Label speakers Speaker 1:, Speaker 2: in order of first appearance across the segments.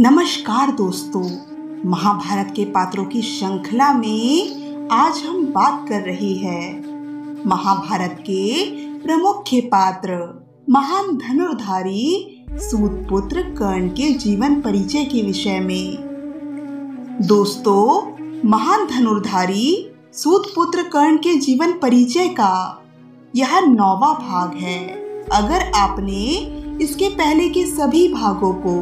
Speaker 1: नमस्कार दोस्तों, महाभारत के पात्रों की श्रृंखला में आज हम बात कर रहे हैं महाभारत के प्रमुख पात्र महान धनुर्धारी सूत पुत्र कर्ण के जीवन परिचय के विषय में। दोस्तों, महान धनुर्धारी सूत पुत्र कर्ण के जीवन परिचय का यह 9वां भाग है। अगर आपने इसके पहले के सभी भागों को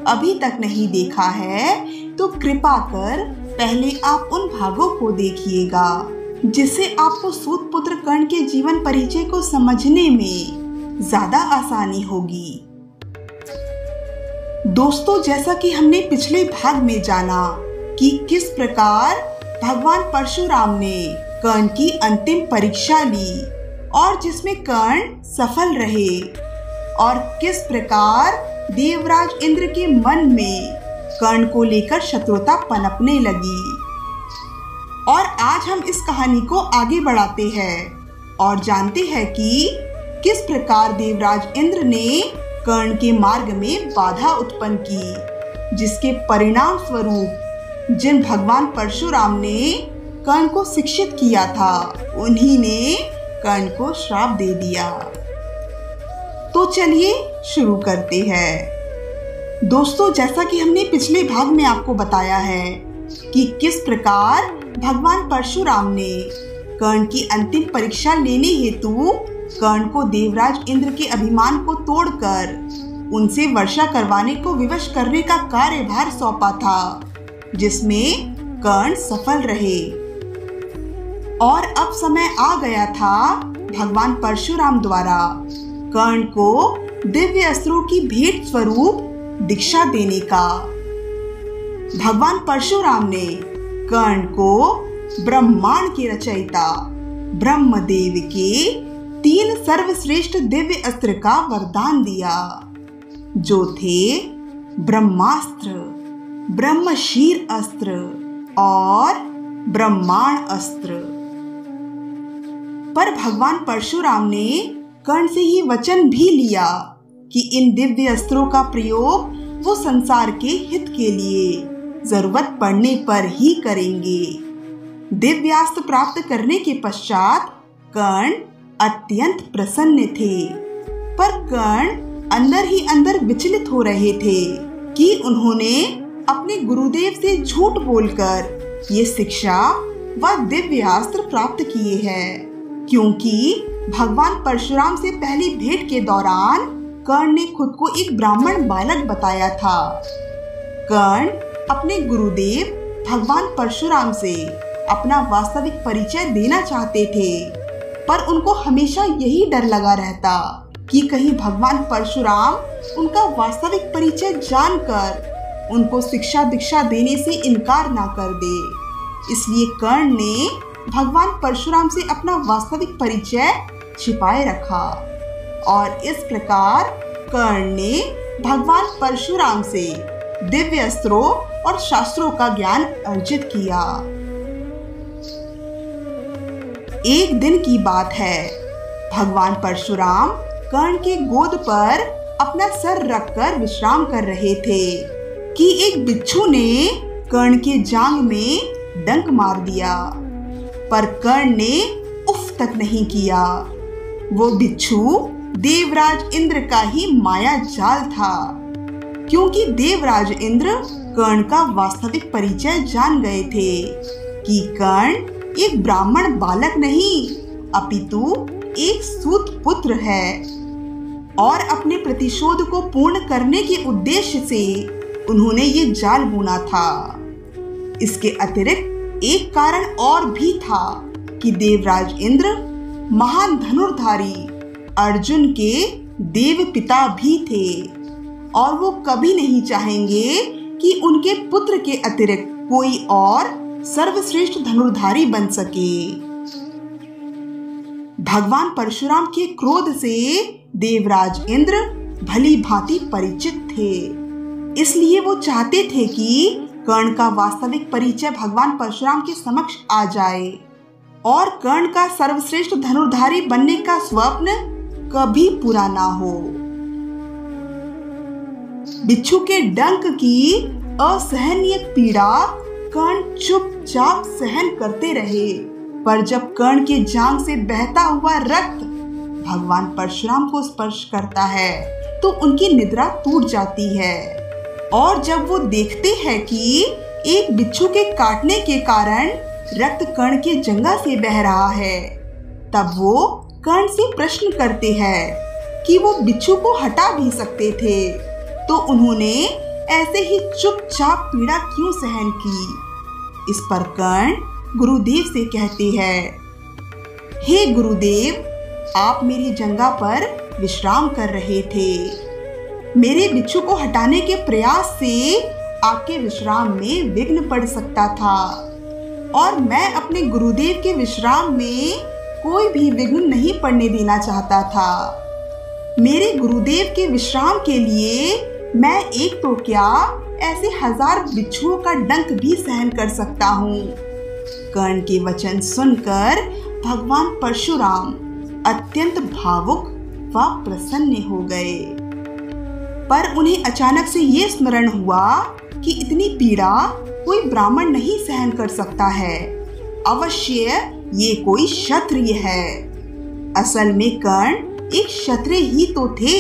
Speaker 1: अभी तक नहीं देखा है तो कृपा कर पहले आप उन भागों को देखिएगा, जिससे आपको सूत पुत्र कर्ण के जीवन परिचय को समझने में ज्यादा आसानी होगी। दोस्तों, जैसा कि हमने पिछले भाग में जाना कि किस प्रकार भगवान परशुराम ने कर्ण की अंतिम परीक्षा ली और जिसमें कर्ण सफल रहे, और किस प्रकार देवराज इंद्र के मन में कर्ण को लेकर शत्रुता पनपने लगी। और आज हम इस कहानी को आगे बढ़ाते हैं और जानते हैं कि किस प्रकार देवराज इंद्र ने कर्ण के मार्ग में बाधा उत्पन्न की, जिसके परिणाम स्वरूप जिन भगवान परशुराम ने कर्ण को शिक्षित किया था, उन्हीं ने कर्ण को श्राप दे दिया। तो चलिए शुरू करते हैं। दोस्तों, जैसा कि हमने पिछले भाग में आपको बताया है कि किस प्रकार भगवान परशुराम ने कर्ण की अंतिम परीक्षा लेने हेतु कर्ण को देवराज इंद्र के अभिमान को तोड़कर उनसे वर्षा करवाने को विवश करने का कार्यभार सौंपा था, जिसमें कर्ण सफल रहे। और अब समय आ गया था भगवान परशुराम द्वारा कर्ण को दिव्य अस्त्रों की भेंट स्वरूप दीक्षा देने का। भगवान परशुराम ने कर्ण को ब्रह्मांड के रचयिता ब्रह्मदेव के 3 सर्वश्रेष्ठ दिव्य अस्त्र का वरदान दिया, जो थे ब्रह्मास्त्र, ब्रह्मशीर अस्त्र और ब्रह्मांड अस्त्र। पर भगवान परशुराम ने कर्ण से ही वचन भी लिया कि इन दिव्य अस्त्रों का प्रयोग वो संसार के हित के लिए जरूरत पड़ने पर ही करेंगे। दिव्यास्त्र प्राप्त करने के पश्चात कर्ण अत्यंत प्रसन्न थे, पर कर्ण अंदर ही अंदर विचलित हो रहे थे कि उन्होंने अपने गुरुदेव से झूठ बोलकर ये शिक्षा व दिव्यास्त्र प्राप्त किए हैं, क्योंकि भगवान परशुराम से पहली भेंट के दौरान कर्ण ने खुद को एक ब्राह्मण बालक बताया था। कर्ण अपने गुरुदेव भगवान परशुराम से अपना वास्तविक परिचय देना चाहते थे, पर उनको हमेशा यही डर लगा रहता कि कहीं भगवान परशुराम उनका वास्तविक परिचय जानकर उनको शिक्षा दीक्षा देने से इनकार ना कर दे। इसलिए कर्ण ने भगवान परशुराम से अपना वास्तविक परिचय छिपाए रखा, और इस प्रकार कर्ण ने भगवान परशुराम से दिव्य अस्त्रों और शास्त्रों का ज्ञान अर्जित किया। एक दिन की बात है, भगवान परशुराम कर्ण के गोद पर अपना सर रखकर विश्राम कर रहे थे कि एक बिच्छू ने कर्ण के जांघ में डंक मार दिया, पर कर्ण ने उफ तक नहीं किया। वो बिच्छू देवराज इंद्र का ही माया जाल था, क्योंकि देवराज इंद्र कर्ण का वास्तविक परिचय जान गए थे कि कर्ण एक ब्राह्मण बालक नहीं अपितु एक सूत पुत्र है, और अपने प्रतिशोध को पूर्ण करने के उद्देश्य से उन्होंने ये जाल बुना था। इसके अतिरिक्त एक कारण और भी था कि देवराज इंद्र महान धनुर्धारी अर्जुन के देव पिता भी थे, और वो कभी नहीं चाहेंगे कि उनके पुत्र के अतिरिक्त कोई और सर्वश्रेष्ठ धनुर्धारी बन सके। भगवान परशुराम के क्रोध से देवराज इंद्र भली भांति परिचित थे, इसलिए वो चाहते थे कि कर्ण का वास्तविक परिचय भगवान परशुराम के समक्ष आ जाए और कर्ण का सर्वश्रेष्ठ धनुर्धारी बनने का स्वप्न कभी पूरा ना हो। बिच्छू के डंक की असहनीय पीड़ा कर्ण चुपचाप सहन करते रहे। पर जब कर्ण के जांघ से बहता हुआ रक्त भगवान परशुराम को स्पर्श करता है तो उनकी निद्रा टूट जाती है। और जब वो देखते हैं कि एक बिच्छू के काटने के कारण रक्त कर्ण के जंघा से बह रहा है, तब वो कर्ण से प्रश्न करते हैं कि वो बिच्छू को हटा भी सकते थे, तो उन्होंने ऐसे ही चुपचाप पीड़ा क्यों सहन की। इस पर कर्ण गुरुदेव से कहते हैं, हे गुरुदेव, आप मेरी जंघा पर विश्राम कर रहे थे। मेरे बिच्छू को हटाने के प्रयास से आपके विश्राम में विघ्न पड़ सकता था और मैं अपने गुरुदेव के विश्राम में कोई भी विघ्न नहीं पड़ने देना चाहता था। मेरे गुरुदेव के विश्राम के लिए मैं एक तो क्या ऐसे 1000 बिच्छुओं का डंक भी सहन कर सकता हूँ। कर्ण के वचन सुनकर भगवान परशुराम अत्यंत भावुक व प्रसन्न हो गए। पर उन्हें अचानक से ये स्मरण हुआ कि इतनी पीड़ा कोई ब्राह्मण नहीं सहन कर सकता है। अवश्य ये कोई क्षत्रिय है। असल में कर्ण एक क्षत्रिय ही तो थे,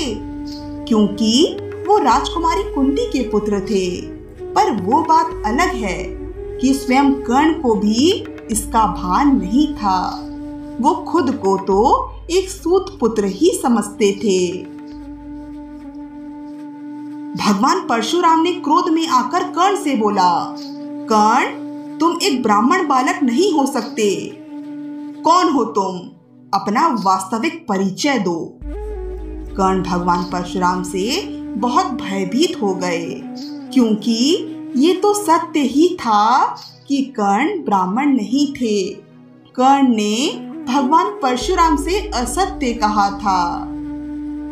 Speaker 1: क्योंकि वो राजकुमारी कुंती के पुत्र थे। पर वो बात अलग है कि स्वयं कर्ण को भी इसका भान नहीं था। वो खुद को तो एक सूत पुत्र ही समझते थे। भगवान परशुराम ने क्रोध में आकर कर्ण से बोला, कर्ण, तुम एक ब्राह्मण बालक नहीं हो सकते। कौन हो तुम? अपना वास्तविक परिचय दो। कर्ण भगवान परशुराम से बहुत भयभीत हो गए, क्योंकि ये तो सत्य ही था कि कर्ण ब्राह्मण नहीं थे। कर्ण ने भगवान परशुराम से असत्य कहा था।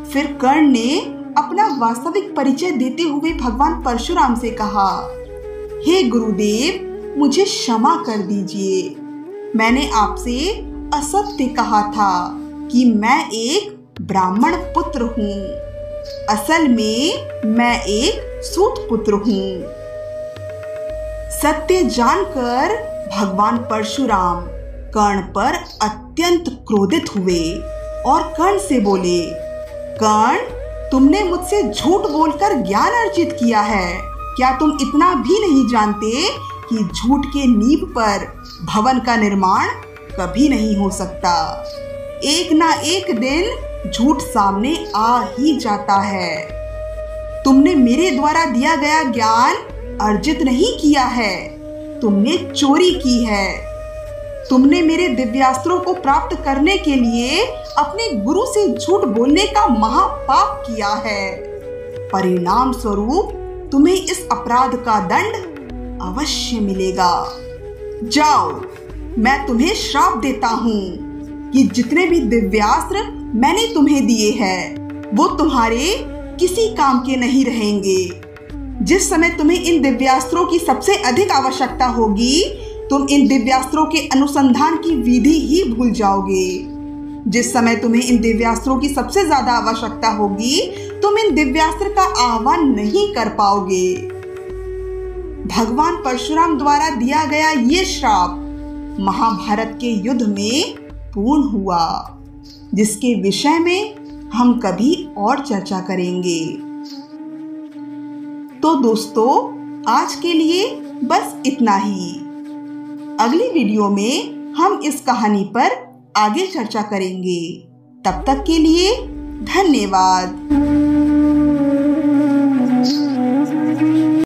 Speaker 1: फिर कर्ण ने अपना वास्तविक परिचय देते हुए भगवान परशुराम से कहा, हे गुरुदेव, मुझे क्षमा कर दीजिए। मैंने आपसे असत्य कहा था कि मैं एक ब्राह्मण पुत्र हूँ। असल में मैं एक सूत पुत्र हूँ। सत्य जानकर भगवान परशुराम कर्ण पर अत्यंत क्रोधित हुए और कर्ण से बोले, कर्ण, तुमने मुझसे झूठ बोलकर ज्ञान अर्जित किया है। क्या तुम इतना भी नहीं जानते कि झूठ के नींव पर भवन का निर्माण कभी नहीं हो सकता। एक ना एक दिन झूठ सामने आ ही जाता है। तुमने मेरे द्वारा दिया गया ज्ञान अर्जित नहीं किया है, तुमने चोरी की है। तुमने मेरे दिव्यास्त्रों को प्राप्त करने के लिए अपने गुरु से झूठ बोलने का महापाप किया है। परिणाम स्वरूप तुम्हें इस अपराध का दंड अवश्य मिलेगा। जाओ, मैं तुम्हें श्राप देता हूँ कि जितने भी दिव्यास्त्र मैंने तुम्हें दिए हैं वो तुम्हारे किसी काम के नहीं रहेंगे। जिस समय तुम्हें इन दिव्यास्त्रों की सबसे अधिक आवश्यकता होगी, तुम इन दिव्यास्त्रों के अनुसंधान की विधि ही भूल जाओगे। जिस समय तुम्हें इन दिव्यास्त्रों की सबसे ज्यादा आवश्यकता होगी, तुम इन दिव्यास्त्र का आह्वान नहीं कर पाओगे। भगवान परशुराम द्वारा दिया गया ये श्राप महाभारत के युद्ध में पूर्ण हुआ, जिसके विषय में हम कभी और चर्चा करेंगे। तो दोस्तों, आज के लिए बस इतना ही। अगली वीडियो में हम इस कहानी पर आगे चर्चा करेंगे। तब तक के लिए धन्यवाद।